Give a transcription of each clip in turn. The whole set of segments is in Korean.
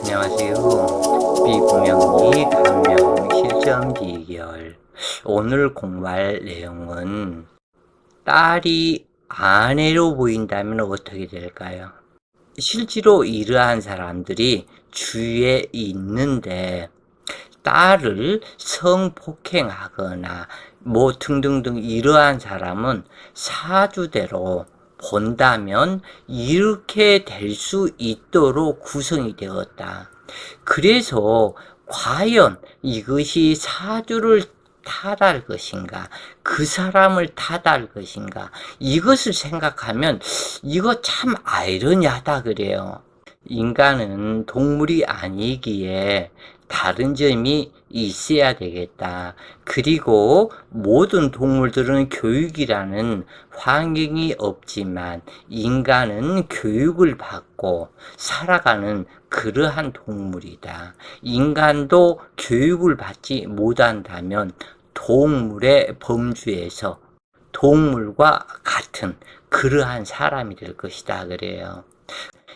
안녕하세요. 비구명리 감명 실전 비결. 오늘 공부할 내용은 딸이 아내로 보인다면 어떻게 될까요? 실제로 이러한 사람들이 주위에 있는데 딸을 성폭행하거나 등등등 이러한 사람은 사주대로 본다면 이렇게 될 수 있도록 구성이 되었다. 그래서 과연 이것이 사주를 탓할 것인가, 그 사람을 탓할 것인가, 이것을 생각하면 이거 참 아이러니하다 그래요. 인간은 동물이 아니기에 다른 점이 있어야 되겠다. 그리고 모든 동물들은 교육이라는 환경이 없지만 인간은 교육을 받고 살아가는 그러한 동물이다. 인간도 교육을 받지 못한다면 동물의 범주에서 동물과 같은 그러한 사람이 될 것이다 그래요.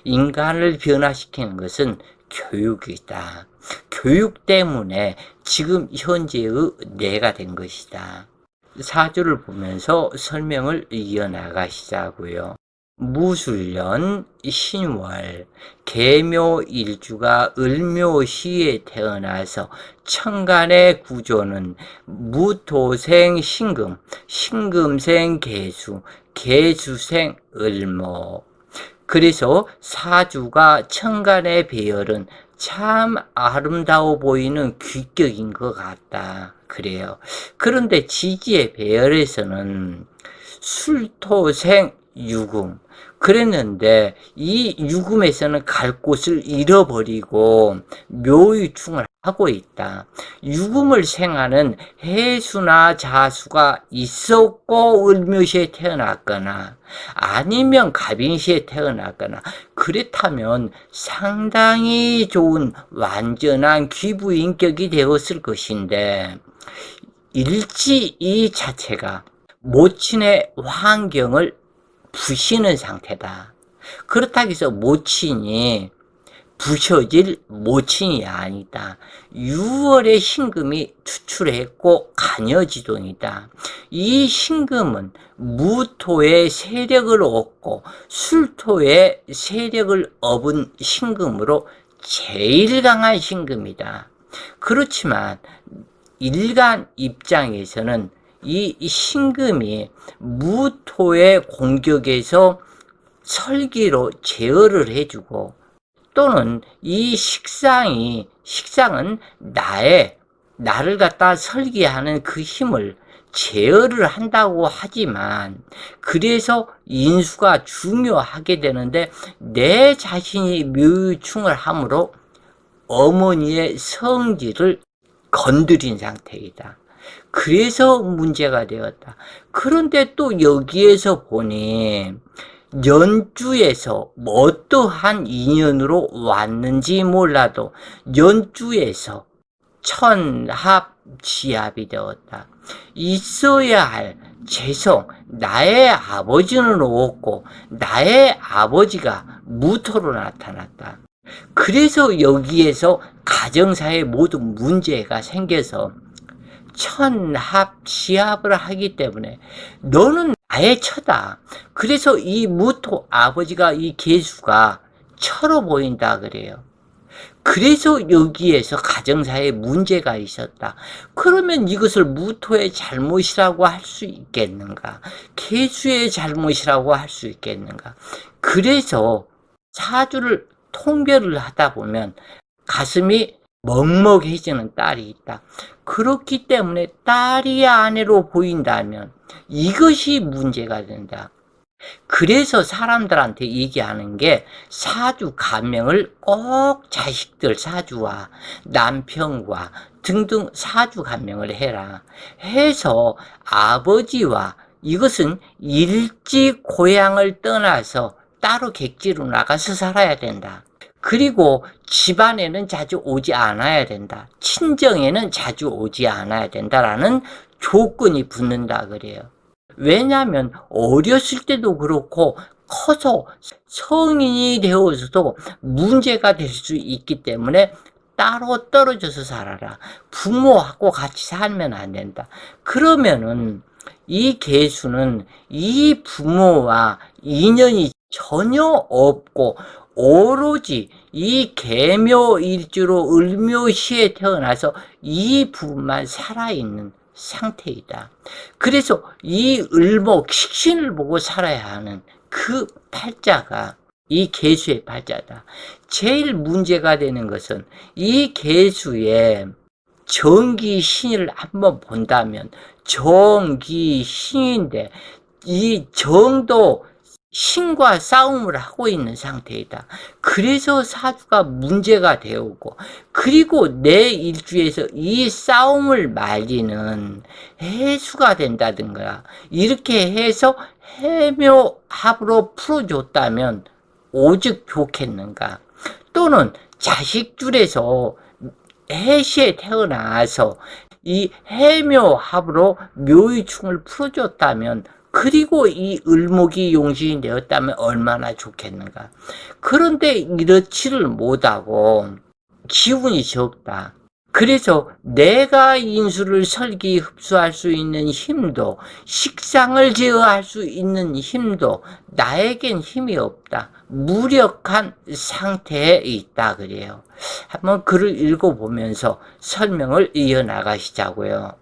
인간을 변화시키는 것은 교육이다. 교육 때문에 지금 현재의 내가 된 것이다. 사주를 보면서 설명을 이어나가시자고요. 무술년 신월 계묘일주가 을묘시에 태어나서 천간의 구조는 무토생 신금, 신금생 계수, 계수생 을모. 그래서 사주가 천간의 배열은 참 아름다워 보이는 귀격인 것 같다 그래요. 그런데 지지의 배열에서는 술토생 유금 그랬는데 이 유금에서는 갈 곳을 잃어버리고 묘유충을 하고 있다. 유금을 생하는 해수나 자수가 있었고 을묘시에 태어났거나 아니면 갑인시에 태어났거나 그렇다면 상당히 좋은 완전한 귀부인격이 되었을 것인데 일지 이 자체가 모친의 환경을 부시는 상태다. 그렇다고 해서 모친이 부셔질 모친이 아니다. 6월에 신금이 투출했고 간여지동이다. 이 신금은 무토의 세력을 얻고 술토의 세력을 얻은 신금으로 제일 강한 신금이다. 그렇지만 일간 입장에서는 이 신금이 무토의 공격에서 설기로 제어를 해주고 또는 이 식상은 나를 갖다 설계하는 그 힘을 제어를 한다고 하지만 그래서 인수가 중요하게 되는데 내 자신이 묘유충을 함으로 어머니의 성질을 건드린 상태이다. 그래서 문제가 되었다. 그런데 또 여기에서 보니 연주에서 어떠한 인연으로 왔는지 몰라도 연주에서 천합지합이 되었다. 있어야 할 재성, 나의 아버지는 없고 나의 아버지가 무토로 나타났다. 그래서 여기에서 가정사의 모든 문제가 생겨서 천합시합을 하기 때문에 너는 나의 처다. 그래서 이 무토 아버지가 이 계수가 처로 보인다 그래요. 그래서 여기에서 가정사에 문제가 있었다. 그러면 이것을 무토의 잘못이라고 할 수 있겠는가? 계수의 잘못이라고 할 수 있겠는가? 그래서 사주를 통별을 하다 보면 가슴이 먹먹해지는 딸이 있다. 그렇기 때문에 딸이 아내로 보인다면 이것이 문제가 된다. 그래서 사람들한테 얘기하는 게 사주 감명을 꼭 자식들 사주와 남편과 등등 사주 감명을 해라. 해서 아버지와 이것은 일찍 고향을 떠나서 따로 객지로 나가서 살아야 된다. 그리고 집안에는 자주 오지 않아야 된다. 친정에는 자주 오지 않아야 된다라는 조건이 붙는다 그래요. 왜냐하면 어렸을 때도 그렇고 커서 성인이 되어서도 문제가 될 수 있기 때문에 따로 떨어져서 살아라. 부모하고 같이 살면 안 된다. 그러면은 이 개수는 이 부모와 인연이 전혀 없고 오로지 이 계묘일주로 을묘시에 태어나서 이 부분만 살아있는 상태이다. 그래서 이 을목 식신을 보고 살아야 하는 그 팔자가 이 개수의 팔자다. 제일 문제가 되는 것은 이 개수의 정기신을 한번 본다면 정기신인데 이 정도 신과 싸움을 하고 있는 상태이다. 그래서 사주가 문제가 되었고, 그리고 내 일주에서 이 싸움을 말리는 해수가 된다든가 이렇게 해서 해묘합으로 풀어줬다면 오직 좋겠는가. 또는 자식줄에서 해시에 태어나서 이 해묘합으로 묘유충을 풀어줬다면, 그리고 이 을목이 용신이 되었다면 얼마나 좋겠는가. 그런데 이렇지를 못하고 기운이 적다. 그래서 내가 인수를 설기 흡수할 수 있는 힘도, 식상을 제어할 수 있는 힘도 나에겐 힘이 없다. 무력한 상태에 있다 그래요. 한번 글을 읽어보면서 설명을 이어나가시자고요.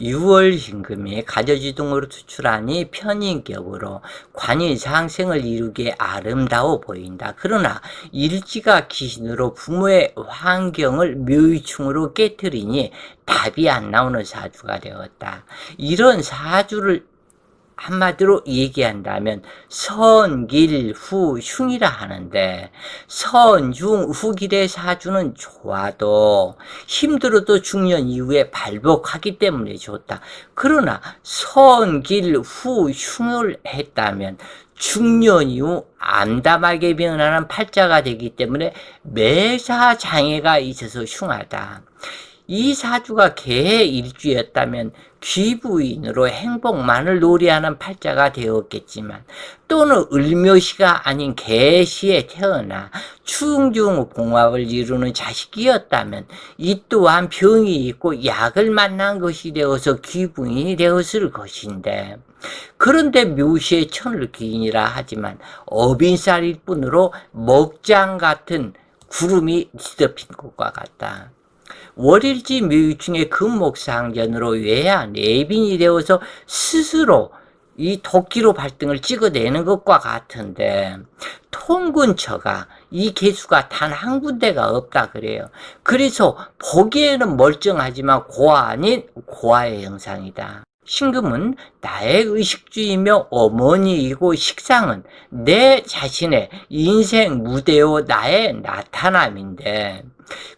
6월 신금이 가저지동으로 투출하니 편인격으로 관이 상생을 이루기에 아름다워 보인다. 그러나 일지가 기신으로 부모의 환경을 묘유충으로 깨뜨리니 답이 안 나오는 사주가 되었다. 이런 사주를 한마디로 얘기한다면 선길후흉이라 하는데, 선중후길의 사주는 좋아도 힘들어도 중년 이후에 발복하기 때문에 좋다. 그러나 선길후흉을 했다면 중년 이후 암담하게 변하는 팔자가 되기 때문에 매사 장애가 있어서 흉하다. 이 사주가 개의 일주였다면 귀부인으로 행복만을 노래하는 팔자가 되었겠지만, 또는 을묘시가 아닌 개시에 태어나 충중공합을 이루는 자식이었다면 이 또한 병이 있고 약을 만난 것이 되어서 귀부인이 되었을 것인데, 그런데 묘시의 천을 기인이라 하지만 어빈살일 뿐으로 먹장 같은 구름이 뒤덮인 것과 같다. 월일지 묘유충의 금목상전으로 외야 내빈이 되어서 스스로 이 도끼로 발등을 찍어내는 것과 같은데, 통근처가 이 개수가 단 한 군데가 없다 그래요. 그래서 보기에는 멀쩡하지만 고아 아닌 고아의 형상이다. 신금은 나의 의식주이며 어머니이고, 식상은 내 자신의 인생 무대요 나의 나타남인데,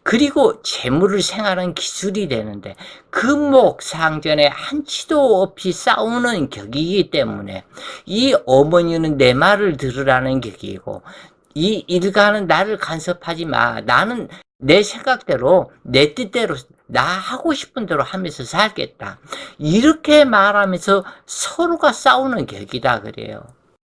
그리고 재물을 생하는 기술이 되는데 금목상전에 한치도 없이 싸우는 격이기 때문에 이 어머니는 내 말을 들으라는 격이고, 이 일가는 나를 간섭하지 마. 나는 내 생각대로 내 뜻대로 나 하고 싶은 대로 하면서 살겠다. 이렇게 말하면서 서로가 싸우는 격이다 그래요.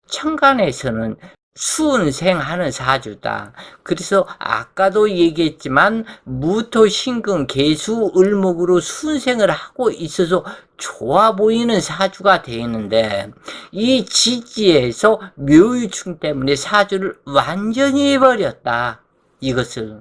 천간에서는 수운생하는 사주다. 그래서 아까도 얘기했지만 무토, 신금, 계수, 을목으로 수운생을 하고 있어서 좋아 보이는 사주가 되는데, 이 지지에서 묘유충 때문에 사주를 완전히 해버렸다. 이것을.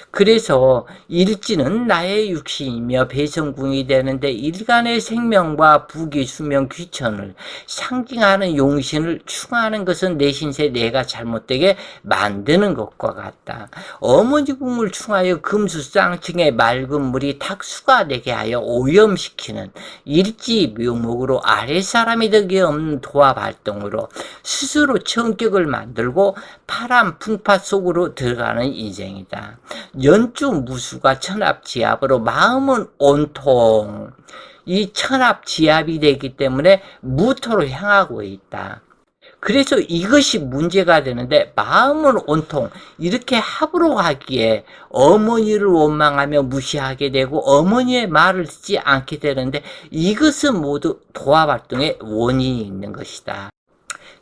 그래서 일지는 나의 육신이며 배성궁이 되는데, 일간의 생명과 부귀, 수명, 귀천을 상징하는 용신을 충하는 것은 내 신세 내가 잘못되게 만드는 것과 같다. 어머니 궁을 충하여 금수쌍층의 맑은 물이 탁수가 되게 하여 오염시키는 일지 묘목으로 아랫사람이 되기 없는 도합 활동으로 스스로 성격을 만들고 파란 풍파 속으로 들어가는 인생이다. 연주무수가 천합지합으로 마음은 온통 이 천합지합이 되기 때문에 무토로 향하고 있다. 그래서 이것이 문제가 되는데, 마음은 온통 이렇게 합으로 가기에 어머니를 원망하며 무시하게 되고 어머니의 말을 듣지 않게 되는데, 이것은 모두 도합활동의 원인이 있는 것이다.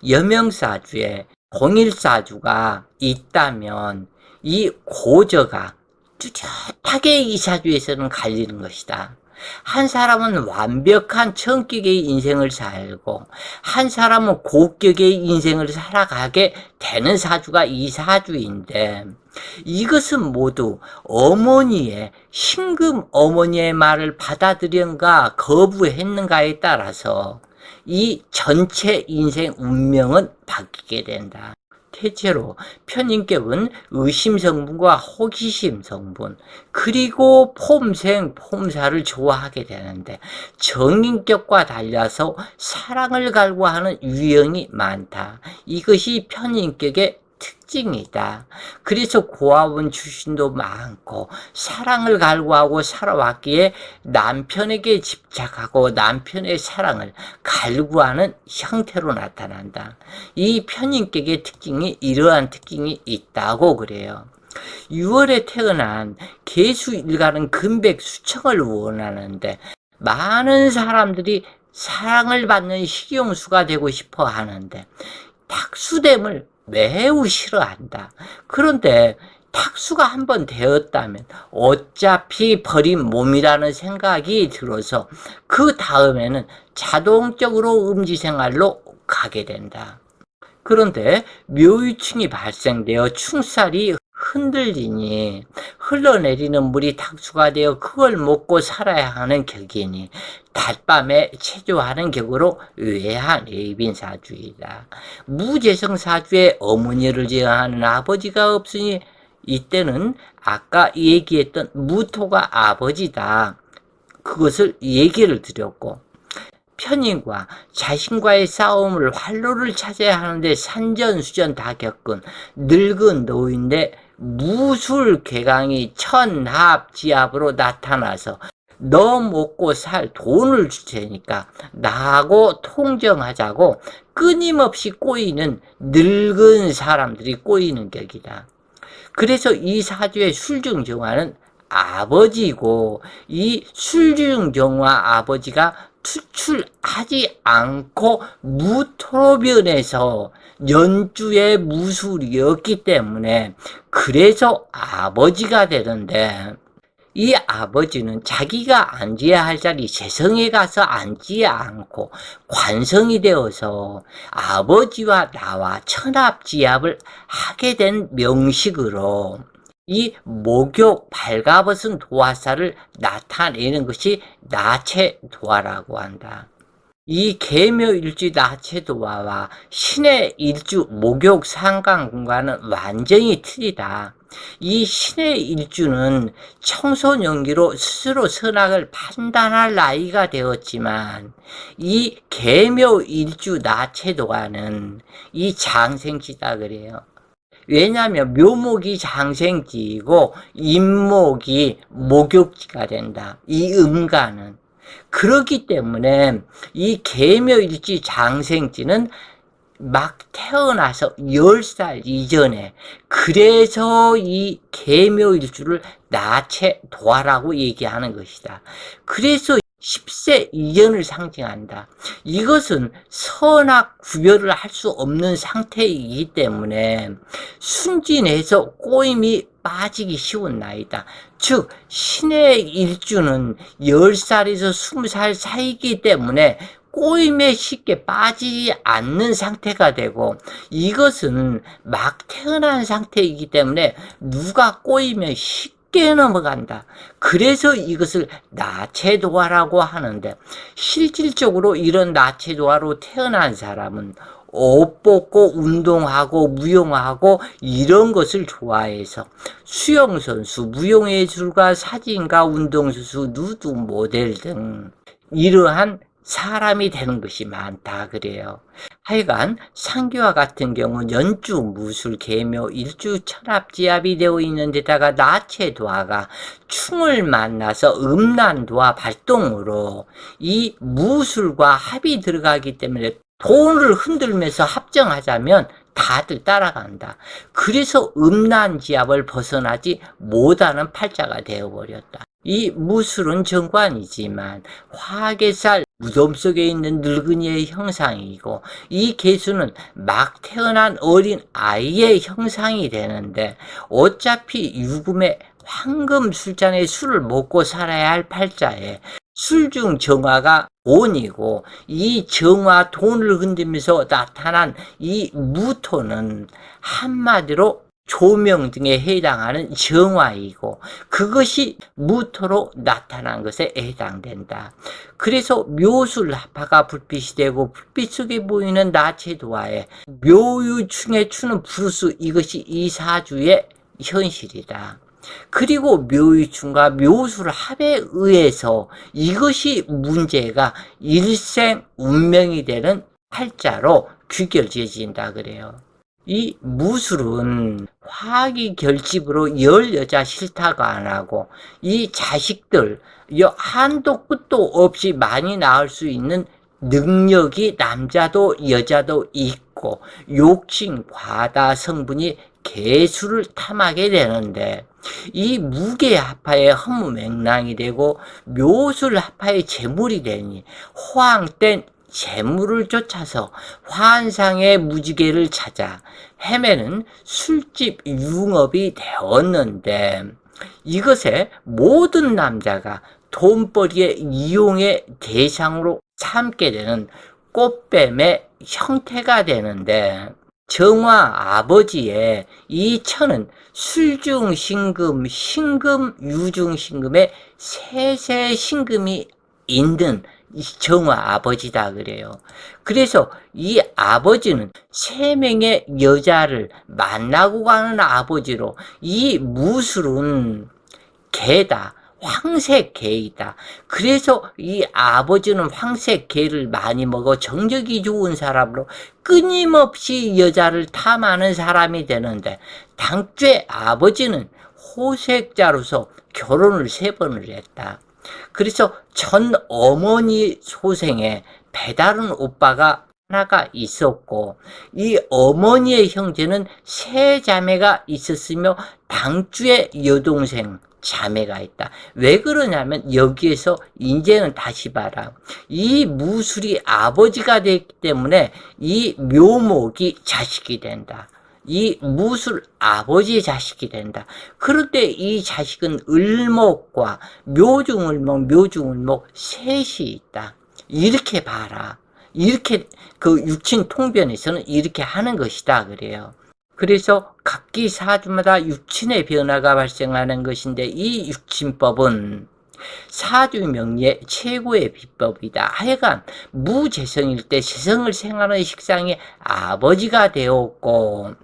여명사주에 동일사주가 있다면 이 고저가 뚜렷하게 이 사주에서는 갈리는 것이다. 한 사람은 완벽한 천격의 인생을 살고 한 사람은 고격의 인생을 살아가게 되는 사주가 이 사주인데, 이것은 모두 어머니의 신금 어머니의 말을 받아들였는가 거부했는가에 따라서 이 전체 인생 운명은 바뀌게 된다. 대체로 편인격은 의심성분과 호기심 성분, 그리고 폼생, 폼사를 좋아하게 되는데, 정인격과 달라서 사랑을 갈구하는 유형이 많다. 이것이 편인격의 특징이다. 그래서 고아원 출신도 많고 사랑을 갈구하고 살아왔기에 남편에게 집착하고 남편의 사랑을 갈구하는 형태로 나타난다. 이 편인격의 특징이 이러한 특징이 있다고 그래요. 6월에 태어난 개수 일가는 금백 수청을 원하는데, 많은 사람들이 사랑을 받는 식용수가 되고 싶어 하는데 탁수됨을 매우 싫어한다. 그런데 탁수가 한번 되었다면 어차피 버린 몸이라는 생각이 들어서 그 다음에는 자동적으로 음지생활로 가게 된다. 그런데 묘유충이 발생되어 충살이 흔들리니 흘러내리는 물이 탁수가 되어 그걸 먹고 살아야 하는 격이니 달밤에 체조하는 격으로 외하내빈 사주이다. 무재성 사주에 어머니를 제어하는 아버지가 없으니 이때는 아까 얘기했던 무토가 아버지다. 그것을 얘기를 드렸고, 편인과 자신과의 싸움을 활로를 찾아야 하는데 산전수전 다 겪은 늙은 노인데 무술개강이 천합지압으로 나타나서 너 먹고 살 돈을 줄 테니까 나하고 통정하자고 끊임없이 꼬이는 늙은 사람들이 꼬이는 격이다. 그래서 이 사주의 술중정화는 아버지고, 이 술중정화 아버지가 투출하지 않고 무토로 변해서 연주의 무술이었기 때문에 그래서 아버지가 되는데, 이 아버지는 자기가 앉아야 할 자리 재성에 가서 앉지 않고 관성이 되어서 아버지와 나와 천합지압을 하게 된 명식으로 이 목욕 발가벗은 도화살을 나타내는 것이 나체도화라고 한다. 이 계묘일주 나체도화와 신의 일주 목욕 상관공간은 완전히 틀리다. 이 신의 일주는 청소년기로 스스로 선악을 판단할 나이가 되었지만, 이 계묘일주 나체도화는 이 장생지다 그래요. 왜냐하면 묘목이 장생지이고 임목이 목욕지가 된다. 이 음가는. 그렇기 때문에 이 계묘일지 장생지는 막 태어나서 10살 이전에, 그래서 이 계묘일주를 나체도화라고 얘기하는 것이다. 그래서 10세 이전을 상징한다. 이것은 선악 구별을 할 수 없는 상태이기 때문에 순진해서 꼬임이 빠지기 쉬운 나이다. 즉 신의 일주는 10살에서 20살 사이이기 때문에 꼬임에 쉽게 빠지지 않는 상태가 되고, 이것은 막 태어난 상태이기 때문에 누가 꼬이면 쉽게 넘어간다. 그래서 이것을 나체도화라고 하는데, 실질적으로 이런 나체도화로 태어난 사람은 옷 벗고 운동하고 무용하고 이런 것을 좋아해서 수영선수, 무용예술가, 사진가, 운동선수, 누드 모델 등 이러한 사람이 되는 것이 많다 그래요. 하여간 상기와 같은 경우는 연주, 무술, 계묘, 일주, 천합지압이 되어 있는 데다가 나체도화가 충을 만나서 음란도화 발동으로 이 무술과 합이 들어가기 때문에 돈을 흔들면서 합정하자면 다들 따라간다. 그래서 음란지압을 벗어나지 못하는 팔자가 되어버렸다. 이 무술은 정관이지만 화개살 무덤 속에 있는 늙은이의 형상이고, 이 개수는 막 태어난 어린 아이의 형상이 되는데, 어차피 유금의 황금 술잔에 술을 먹고 살아야 할 팔자에 술중 정화가 돈이고, 이 정화 돈을 흔들면서 나타난 이 무토는 한마디로 조명 등에 해당하는 정화이고, 그것이 무토로 나타난 것에 해당된다. 그래서 묘술합화가 불빛이 되고, 불빛 속에 보이는 나체도화에 묘유충에 추는 부르스, 이것이 이 사주의 현실이다. 그리고 묘유충과 묘술합에 의해서 이것이 문제가 일생 운명이 되는 팔자로 귀결지어진다 그래요. 이 무술은 화기 결집으로 열 여자 싫다고 안 하고, 이 자식들 한도 끝도 없이 많이 낳을 수 있는 능력이 남자도 여자도 있고, 욕심 과다 성분이 개수를 탐하게 되는데, 이 무게합화의 허무맹랑이 되고 묘술합화의 재물이 되니 호황된 재물을 쫓아서 환상의 무지개를 찾아 헤매는 술집 융업이 되었는데, 이것에 모든 남자가 돈벌이의 이용의 대상으로 삼게 되는 꽃뱀의 형태가 되는데, 정화 아버지의 이 천은 술중신금, 신금, 유중신금의 세세신금이 있는 정화 아버지다 그래요. 그래서 이 아버지는 3명의 여자를 만나고 가는 아버지로, 이 무술은 개다. 황색 개이다. 그래서 이 아버지는 황색 개를 많이 먹어 정적이 좋은 사람으로 끊임없이 여자를 탐하는 사람이 되는데, 당최 아버지는 호색자로서 결혼을 3번을 했다. 그래서 전 어머니 소생에 배다른 오빠가 하나가 있었고, 이 어머니의 형제는 3자매가 있었으며 당주의 여동생 자매가 있다. 왜 그러냐면, 여기에서 이제는 다시 봐라. 이 무술이 아버지가 됐기 때문에 이 묘목이 자식이 된다. 이 무술 아버지의 자식이 된다. 그런데 이 자식은 을목과 묘중을목, 묘중을목 셋이 있다. 이렇게 봐라. 이렇게 그 육친 통변에서는 이렇게 하는 것이다 그래요. 그래서 각기 사주마다 육친의 변화가 발생하는 것인데, 이 육친법은 사주 명리의 최고의 비법이다. 하여간 무재성일 때 재성을 생하는 식상이 아버지가 되었고,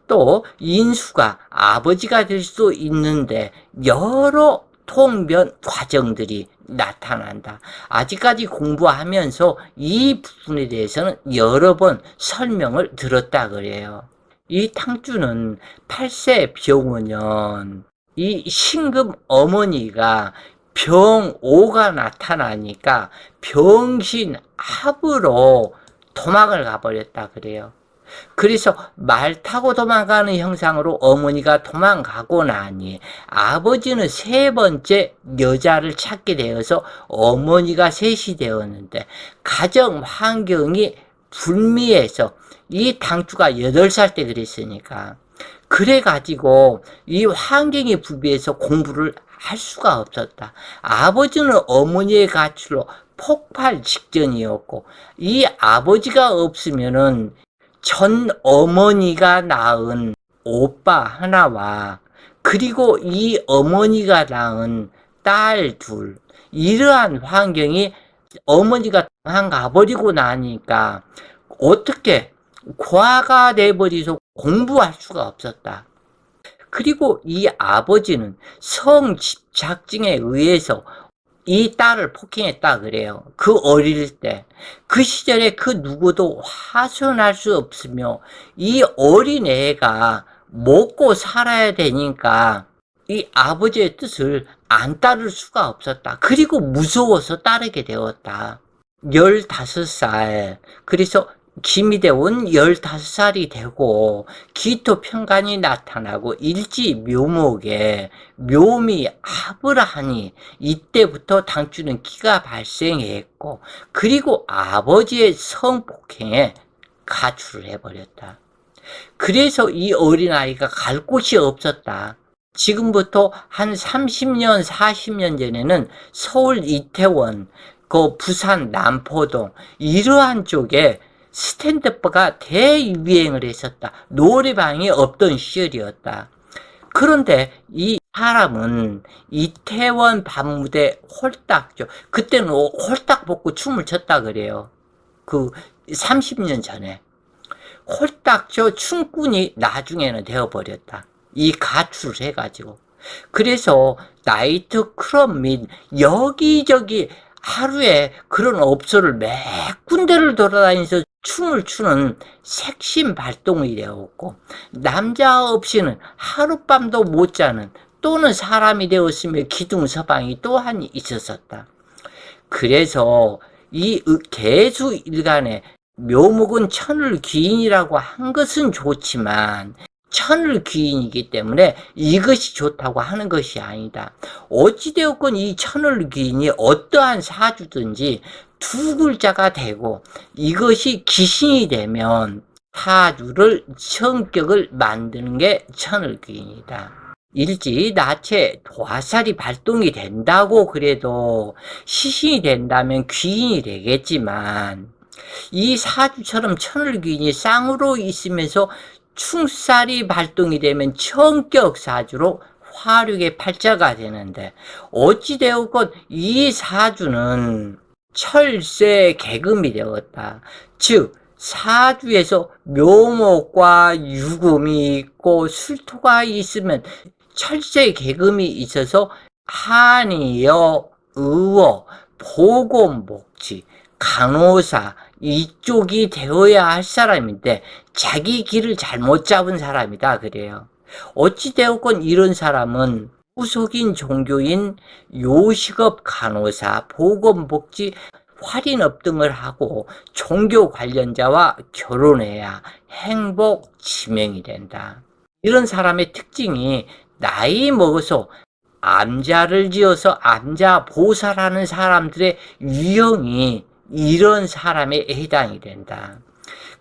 또 인수가 아버지가 될 수 있는데 여러 통변 과정들이 나타난다. 아직까지 공부하면서 이 부분에 대해서는 여러 번 설명을 들었다 그래요. 이 탕주는 8세 병원년, 이 신금 어머니가 병오가 나타나니까 병신합으로 도망을 가버렸다 그래요. 그래서 말 타고 도망가는 형상으로 어머니가 도망가고 나니, 아버지는 3번째 여자를 찾게 되어서 어머니가 셋이 되었는데, 가정 환경이 불미해서, 이 당주가 8살 때 그랬으니까, 그래가지고 이 환경이 불비해서 공부를 할 수가 없었다. 아버지는 어머니의 가출로 폭발 직전이었고, 이 아버지가 없으면은 전 어머니가 낳은 오빠 하나와, 그리고 이 어머니가 낳은 딸 둘, 이러한 환경이 어머니가 가버리고 나니까 어떻게 과가 돼버리서 공부할 수가 없었다. 그리고 이 아버지는 성집착증에 의해서 이 딸을 폭행했다 그래요. 그 어릴 때. 그 시절에 그 누구도 화손할 수 없으며, 이 어린 애가 먹고 살아야 되니까 이 아버지의 뜻을 안 따를 수가 없었다. 그리고 무서워서 따르게 되었다. 15살. 그래서 기미대원 15살이 되고 기토평간이 나타나고 일지 묘목에 묘미 합을 하니 이때부터 당주는 기가 발생했고, 그리고 아버지의 성폭행에 가출을 해버렸다. 그래서 이 어린아이가 갈 곳이 없었다. 지금부터 한 30년, 40년 전에는 서울 이태원, 부산 남포동 이러한 쪽에 스탠드업가 대유행을 했었다. 노래방이 없던 시절이었다. 그런데 이 사람은 이태원 밤무대 홀딱죠. 그때는 홀딱 벗고 춤을 췄다 그래요. 30년 전에. 홀딱저 춤꾼이 나중에는 되어버렸다. 이 가출을 해가지고. 그래서 나이트 클럽 및 여기저기 하루에 그런 업소를 몇 군데를 돌아다니면서 춤을 추는 색심 발동이 되었고, 남자 없이는 하룻밤도 못 자는 또는 사람이 되었으며 기둥서방이 또한 있었었다. 그래서 이 개수 일간에 묘목은 천을귀인이라고 한 것은 좋지만 천을귀인이기 때문에 이것이 좋다고 하는 것이 아니다. 어찌되었건 이 천을귀인이 어떠한 사주든지 두 글자가 되고 이것이 귀신이 되면 사주를 성격을 만드는 게 천을귀인이다. 일지 나체 도화살이 발동이 된다고 그래도 시신이 된다면 귀인이 되겠지만, 이 사주처럼 천을귀인이 쌍으로 있으면서 충살이 발동이 되면 천격 사주로 화력의 팔자가 되는데, 어찌되었건 이 사주는 철새 개금이 되었다. 즉 사주에서 묘목과 유금이 있고 술토가 있으면 철새 개금이 있어서 한의여, 의어, 보건복지, 간호사 이쪽이 되어야 할 사람인데 자기 길을 잘못 잡은 사람이다 그래요. 어찌되었건 이런 사람은 후속인 종교인, 요식업 간호사, 보건복지, 활인업 등을 하고 종교 관련자와 결혼해야 행복 지명이 된다. 이런 사람의 특징이 나이 먹어서 암자를 지어서 암자 보살하는 사람들의 유형이 이런 사람에 해당이 된다.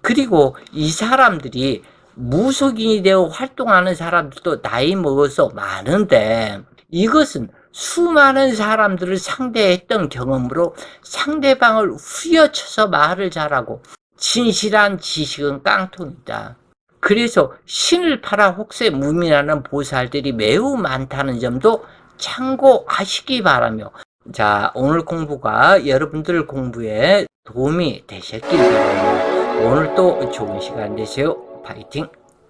그리고 이 사람들이 무속인이 되어 활동하는 사람들도 나이 먹어서 많은데, 이것은 수많은 사람들을 상대했던 경험으로 상대방을 후려쳐서 말을 잘하고 진실한 지식은 깡통이다. 그래서 신을 팔아 혹세 무민하는 보살들이 매우 많다는 점도 참고하시기 바라며, 자, 오늘 공부가 여러분들 공부에 도움이 되셨길 바라며 오늘 또 좋은 시간 되세요. 파이팅!